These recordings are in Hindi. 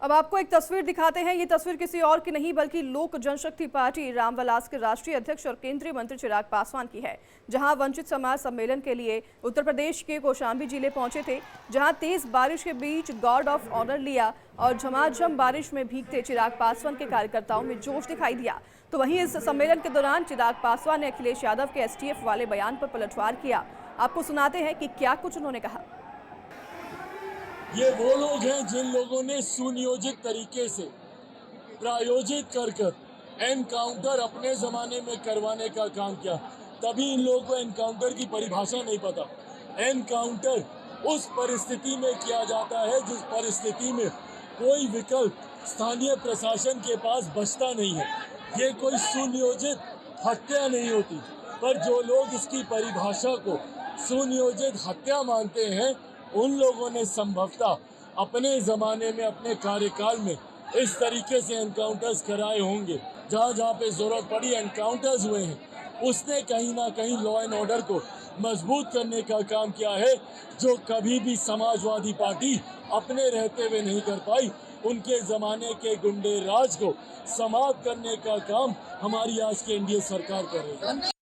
अब आपको एक तस्वीर दिखाते हैं। ये तस्वीर किसी और की नहीं बल्कि लोक जनशक्ति पार्टी रामविलास के राष्ट्रीय अध्यक्ष और केंद्रीय मंत्री चिराग पासवान की है, जहां वंचित समाज सम्मेलन के लिए उत्तर प्रदेश के कौशाम्बी जिले पहुंचे थे, जहां तेज बारिश के बीच गार्ड ऑफ ऑनर लिया और झमाझम बारिश में भीगते चिराग पासवान के कार्यकर्ताओं में जोश दिखाई दिया। तो वहीं इस सम्मेलन के दौरान चिराग पासवान ने अखिलेश यादव के एसटीएफ वाले बयान पर पलटवार किया। आपको सुनाते हैं कि क्या कुछ उन्होंने कहा। ये वो लोग हैं जिन लोगों ने सुनियोजित तरीके से प्रायोजित कर एनकाउंटर अपने जमाने में करवाने का काम किया। तभी इन लोगों को एनकाउंटर की परिभाषा नहीं पता। एनकाउंटर उस परिस्थिति में किया जाता है जिस परिस्थिति में कोई विकल्प स्थानीय प्रशासन के पास बचता नहीं है। ये कोई सुनियोजित हत्या नहीं होती, पर जो लोग इसकी परिभाषा को सुनियोजित हत्या मानते हैं उन लोगों ने संभवतः अपने जमाने में अपने कार्यकाल में इस तरीके से एनकाउंटर्स कराए होंगे। जहां जहां पे जरूरत पड़ी एनकाउंटर्स हुए हैं, उसने कहीं ना कहीं लॉ एंड ऑर्डर को मजबूत करने का काम किया है, जो कभी भी समाजवादी पार्टी अपने रहते हुए नहीं कर पाई। उनके जमाने के गुंडे राज को समाप्त करने का काम हमारी आज की एनडीए सरकार कर रही है।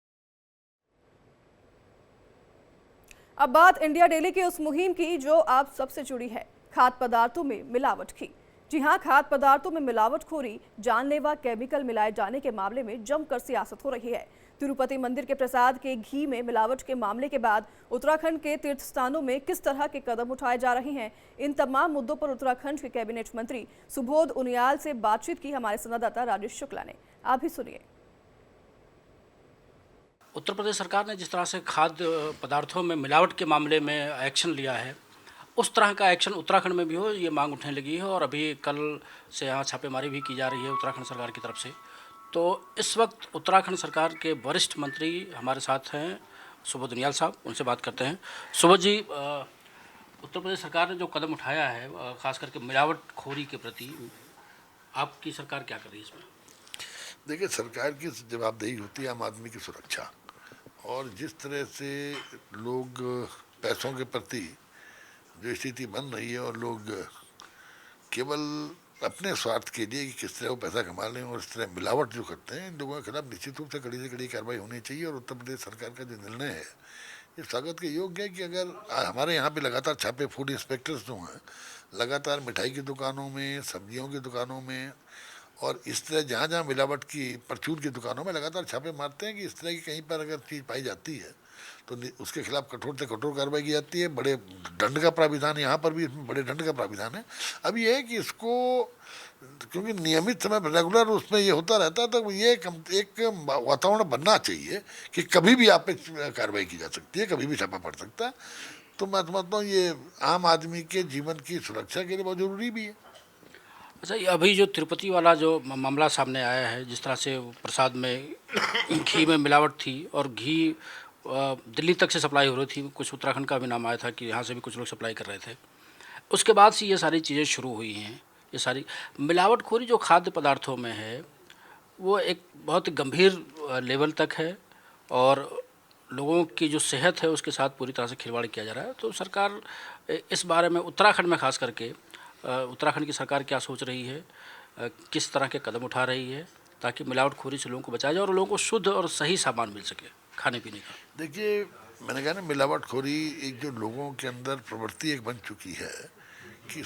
अब बात इंडिया डेली की उस मुहिम की जो आप सबसे जुड़ी है, खाद्य पदार्थों में मिलावट की। जी हां, खाद्य पदार्थों में मिलावटखोरी, जानलेवा केमिकल मिलाए जाने के मामले में जमकर सियासत हो रही है। तिरुपति मंदिर के प्रसाद के घी में मिलावट के मामले के बाद उत्तराखंड के तीर्थ स्थानों में किस तरह के कदम उठाए जा रहे हैं, इन तमाम मुद्दों पर उत्तराखंड के कैबिनेट मंत्री सुबोध उनियाल से बातचीत की हमारे संवाददाता राजेश शुक्ला ने। आप भी सुनिए। उत्तर प्रदेश सरकार ने जिस तरह से खाद्य पदार्थों में मिलावट के मामले में एक्शन लिया है, उस तरह का एक्शन उत्तराखंड में भी हो, ये मांग उठने लगी है। और अभी कल से यहाँ छापेमारी भी की जा रही है उत्तराखंड सरकार की तरफ से। तो इस वक्त उत्तराखंड सरकार के वरिष्ठ मंत्री हमारे साथ हैं सुबोध उनियाल साहब, उनसे बात करते हैं। सुबोध जी, उत्तर प्रदेश सरकार ने जो कदम उठाया है खास करके मिलावटखोरी के प्रति, आपकी सरकार क्या कर रही है इसमें? देखिए, सरकार की जवाबदेही होती है आम आदमी की सुरक्षा, और जिस तरह से लोग पैसों के प्रति जो स्थिति बन रही है और लोग केवल अपने स्वार्थ के लिए कि किस तरह वो पैसा कमा लें और इस तरह मिलावट जो करते हैं, इन लोगों के खिलाफ निश्चित रूप से कड़ी से कड़ी कार्रवाई होनी चाहिए। और उत्तर प्रदेश सरकार का जो निर्णय है ये स्वागत के योग्य है कि अगर हमारे यहाँ पे लगातार छापे फूड इंस्पेक्टर्स जो हैं लगातार मिठाई की दुकानों में, सब्जियों की दुकानों में और इस तरह जहाँ जहाँ मिलावट की परचून की दुकानों में लगातार छापे मारते हैं कि इस तरह की कहीं पर अगर चीज़ पाई जाती है तो उसके खिलाफ कठोर से कठोर कार्रवाई की जाती है। बड़े दंड का प्राविधान, यहाँ पर भी इसमें बड़े दंड का प्राविधान है। अब ये है कि इसको क्योंकि नियमित समय रेगुलर उसमें ये होता रहता है, तो ये एक वातावरण बनना चाहिए कि कभी भी आप पे कार्रवाई की जा सकती है, कभी भी छापा पड़ सकता है। तो मैं समझता हूँ ये आम आदमी के जीवन की सुरक्षा के लिए बहुत ज़रूरी भी है। अच्छा, ये अभी जो तिरुपति वाला जो मामला सामने आया है, जिस तरह से प्रसाद में घी में मिलावट थी और घी दिल्ली तक से सप्लाई हो रही थी, कुछ उत्तराखंड का भी नाम आया था कि यहाँ से भी कुछ लोग सप्लाई कर रहे थे। उसके बाद से ये सारी चीज़ें शुरू हुई हैं। ये सारी मिलावटखोरी जो खाद्य पदार्थों में है वो एक बहुत गंभीर लेवल तक है और लोगों की जो सेहत है उसके साथ पूरी तरह से खिलवाड़ किया जा रहा है। तो सरकार इस बारे में उत्तराखंड में खास करके उत्तराखंड की सरकार क्या सोच रही है, किस तरह के कदम उठा रही है ताकि मिलावटखोरी से लोगों को बचाया जाए और लोगों को शुद्ध और सही सामान मिल सके खाने पीने का? देखिए, मैंने कहा ना, मिलावटखोरी एक जो लोगों के अंदर प्रवृत्ति एक बन चुकी है कि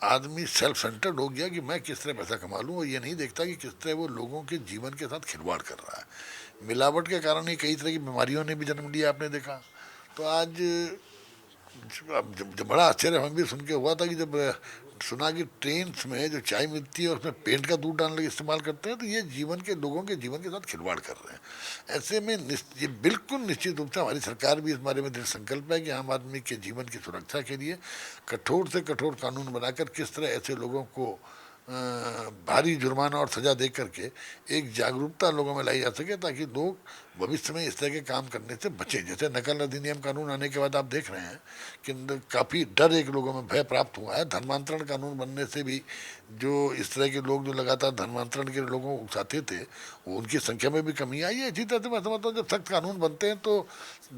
आदमी सेल्फ सेंटर्ड हो गया कि मैं किस तरह पैसा कमा लूँ और ये नहीं देखता कि किस तरह वो लोगों के जीवन के साथ खिलवाड़ कर रहा है। मिलावट के कारण ही कई तरह की बीमारियों ने भी जन्म लिया, आपने देखा। तो आज जब बड़ा आश्चर्य हमें भी सुन के हुआ था कि जब सुना कि ट्रेन में जो चाय मिलती है उसमें पेंट का दूध डालने का इस्तेमाल करते हैं, तो ये जीवन के लोगों के जीवन के साथ खिलवाड़ कर रहे हैं। ऐसे में ये बिल्कुल निश्चित रूप से हमारी सरकार भी इस बारे में दृढ़ संकल्प है कि आम आदमी के जीवन की सुरक्षा के लिए कठोर से कठोर कानून बनाकर किस तरह ऐसे लोगों को भारी जुर्माना और सज़ा दे करके एक जागरूकता लोगों में लाई जा सके ताकि लोग भविष्य में इस तरह के काम करने से बचे। जैसे नकल अधिनियम कानून आने के बाद आप देख रहे हैं कि काफ़ी डर एक लोगों में भय प्राप्त हुआ है। धर्मांतरण कानून बनने से भी जो इस तरह के लोग जो लगातार धर्मांतरण के लोगों को उकसाते थे, वो उनकी संख्या में भी कमी आई है। इसी तरह से मैं समझता हूँ जब सख्त कानून बनते हैं तो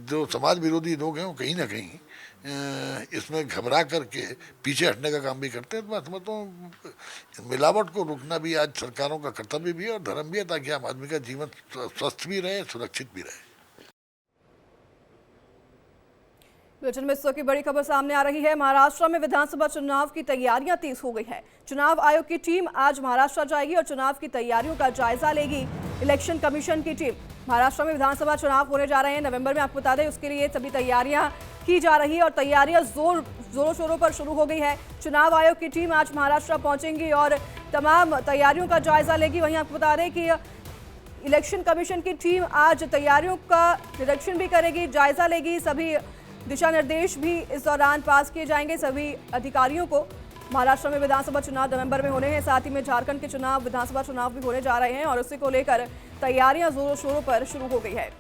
जो समाज विरोधी लोग हैं वो कहीं ना कहीं इसमें घबरा करके पीछे हटने का काम भी करते हैं। तो मैं समझता हूँ मिलावट को रोकना भी आज सरकारों का कर्तव्य भी है और धर्म भी है, ताकि आम आदमी का जीवन स्वस्थ भी रहे, सुरक्षित भी रहे। बुलेटिन में इस वक्त की बड़ी खबर सामने आ रही है। महाराष्ट्र में विधानसभा चुनाव की तैयारियां तेज हो गई है। चुनाव आयोग की टीम आज महाराष्ट्र जाएगी और चुनाव की तैयारियों का जायजा लेगी। इलेक्शन कमीशन की टीम महाराष्ट्र में विधानसभा चुनाव होने जा रहे हैं नवंबर में, आपको बता दें। उसके लिए सभी तैयारियां की जा रही है और तैयारियां जोरों शोरों पर शुरू हो गई है। चुनाव आयोग की टीम आज महाराष्ट्र पहुंचेंगी और तमाम तैयारियों का जायजा लेगी। वहीं आपको बता दें कि इलेक्शन कमीशन की टीम आज तैयारियों का निरीक्षण भी करेगी, जायजा लेगी। सभी दिशा निर्देश भी इस दौरान पास किए जाएंगे सभी अधिकारियों को। महाराष्ट्र में विधानसभा चुनाव नवंबर में होने हैं, साथ ही में झारखंड के चुनाव विधानसभा चुनाव भी होने जा रहे हैं और उसी को लेकर तैयारियां जोरों शोरों पर शुरू हो गई है।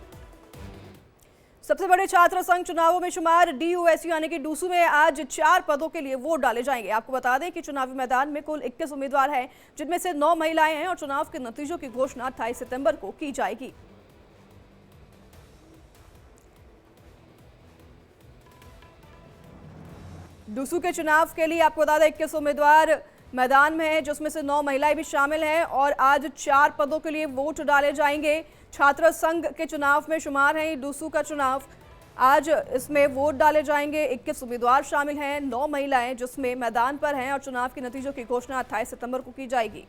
सबसे बड़े छात्र संघ चुनावों में शुमार DUSU यानी कि डूसू में आज 4 पदों के लिए वोट डाले जाएंगे। आपको बता दें कि चुनावी मैदान में कुल 21 उम्मीदवार हैं, जिनमें से 9 महिलाएं हैं और चुनाव के नतीजों की घोषणा 28 सितंबर को की जाएगी। डूसू के चुनाव के लिए आपको बता दें 21 उम्मीदवार मैदान में हैं, जिसमें से 9 महिलाएं भी शामिल हैं और आज 4 पदों के लिए वोट डाले जाएंगे। छात्र संघ के चुनाव में शुमार है डूसू का चुनाव। आज इसमें वोट डाले जाएंगे। 21 उम्मीदवार शामिल हैं, 9 महिलाएं जिसमें मैदान पर हैं और चुनाव के नतीजों की घोषणा 28 सितंबर को की जाएगी।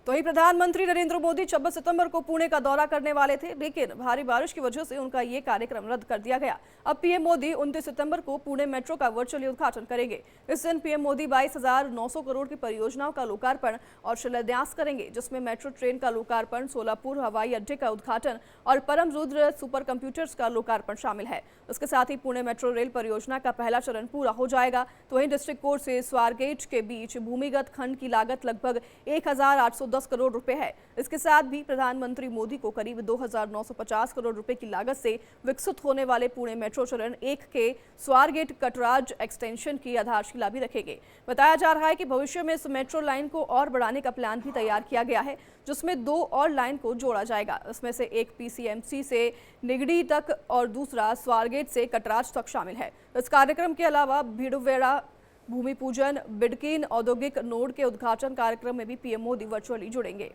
तो ही प्रधानमंत्री नरेंद्र मोदी 26 सितंबर को पुणे का दौरा करने वाले थे, लेकिन भारी बारिश की वजह से उनका ये कार्यक्रम रद्द कर दिया गया। अब पीएम मोदी 29 सितंबर को पुणे मेट्रो का वर्चुअली उद्घाटन करेंगे। इस दिन पीएम मोदी 22,900 करोड़ की परियोजनाओं का लोकार्पण और शिलान्यास करेंगे, जिसमें मेट्रो ट्रेन का लोकार्पण, सोलापुर हवाई अड्डे का उद्घाटन और परम रुद्र सुपर कंप्यूटर्स का लोकार्पण शामिल है। इसके साथ ही पुणे मेट्रो रेल परियोजना का पहला चरण पूरा हो जाएगा। तो वहीं डिस्ट्रिक्ट कोर्ट से स्वारगेट के बीच भूमिगत खंड की लागत लगभग 1,810 करोड़ रुपए है। इसके साथ भी प्रधानमंत्री मोदी को करीब 2,950 करोड़ रुपए की लागत से विकसित होने वाले पुणे मेट्रो चरण 1 के स्वारगेट कटराज एक्सटेंशन की आधारशिला भी रखेंगे। बताया जा रहा है कि भविष्य में इस मेट्रो लाइन को और बढ़ाने का प्लान भी तैयार किया गया है, जिसमें 2 और लाइन को जोड़ा जाएगा। इसमें से एक PCMC से निगड़ी तक और दूसरा स्वारगेट से कटराज तक शामिल है। इस कार्यक्रम के अलावा भिडुवेड़ा भूमि पूजन, बिडकीन औद्योगिक नोड के उद्घाटन कार्यक्रम में भी पीएम मोदी वर्चुअली जुड़ेंगे।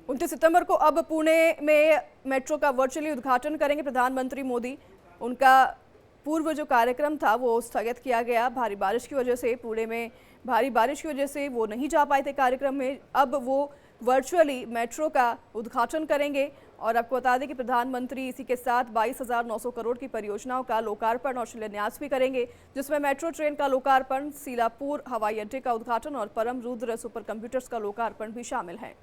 उनतीस सितंबर को अब पुणे में मेट्रो का वर्चुअली उद्घाटन करेंगे प्रधानमंत्री मोदी। उनका पूर्व जो कार्यक्रम था वो स्थगित किया गया भारी बारिश की वजह से। पुणे में भारी बारिश की वजह से वो नहीं जा पाए थे कार्यक्रम में। अब वो वर्चुअली मेट्रो का उद्घाटन करेंगे और आपको बता दें कि प्रधानमंत्री इसी के साथ 22,900 करोड़ की परियोजनाओं का लोकार्पण और शिलान्यास भी करेंगे, जिसमें मेट्रो ट्रेन का लोकार्पण, सीलापुर हवाई अड्डे का उद्घाटन और परम रुद्र सुपर कंप्यूटर्स का लोकार्पण भी शामिल है।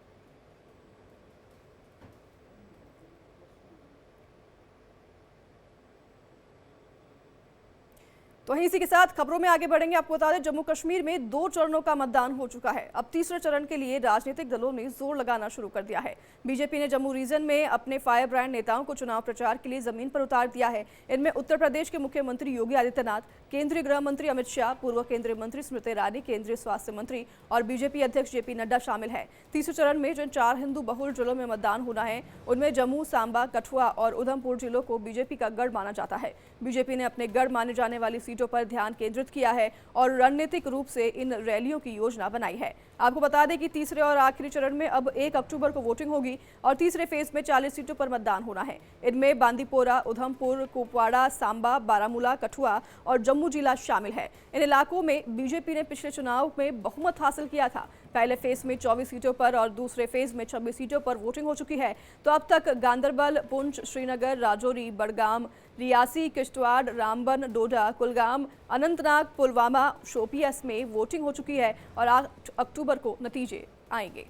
तो वहीं इसी के साथ खबरों में आगे बढ़ेंगे। आपको बता दें जम्मू कश्मीर में 2 चरणों का मतदान हो चुका है। अब तीसरे चरण के लिए राजनीतिक दलों ने जोर लगाना शुरू कर दिया है। बीजेपी ने जम्मू रीजन में अपने फायर ब्रांड नेताओं को चुनाव प्रचार के लिए जमीन पर उतार दिया है। इनमें उत्तर प्रदेश के मुख्यमंत्री योगी आदित्यनाथ, केंद्रीय गृह मंत्री अमित शाह, पूर्व केंद्रीय मंत्री स्मृति ईरानी, केंद्रीय स्वास्थ्य मंत्री और बीजेपी अध्यक्ष JP नड्डा शामिल है। तीसरे चरण में जिन 4 हिंदू बहुल जिलों में मतदान होना है, उनमें जम्मू, सांबा, कठुआ और उधमपुर जिलों को बीजेपी का गढ़ माना जाता है। बीजेपी ने अपने गढ़ माने जाने वाली सीटों पर ध्यान केंद्रित किया है और रणनीतिक रूप से इन रैलियों की योजना बनाई है। आपको बता दें कि तीसरे और आखिरी चरण में अब 1 अक्टूबर को वोटिंग होगी और तीसरे फेज में 40 सीटों पर मतदान होना है। इनमें बांदीपोरा, उधमपुर, कुपवाड़ा, सांबा, बारामूला, कठुआ और जम्मू जिला शामिल है। इन इलाकों में बीजेपी ने पिछले चुनाव में बहुमत हासिल किया था। पहले फेज में 24 सीटों पर और दूसरे फेज में 26 सीटों पर वोटिंग हो चुकी है। तो अब तक गांदरबल, पुंछ, श्रीनगर, राजौरी, बड़गाम, रियासी, किश्तवाड़, रामबन, डोडा, कुलगाम, अनंतनाग, पुलवामा, शोपियां में वोटिंग हो चुकी है और 8 अक्टूबर को नतीजे आएंगे।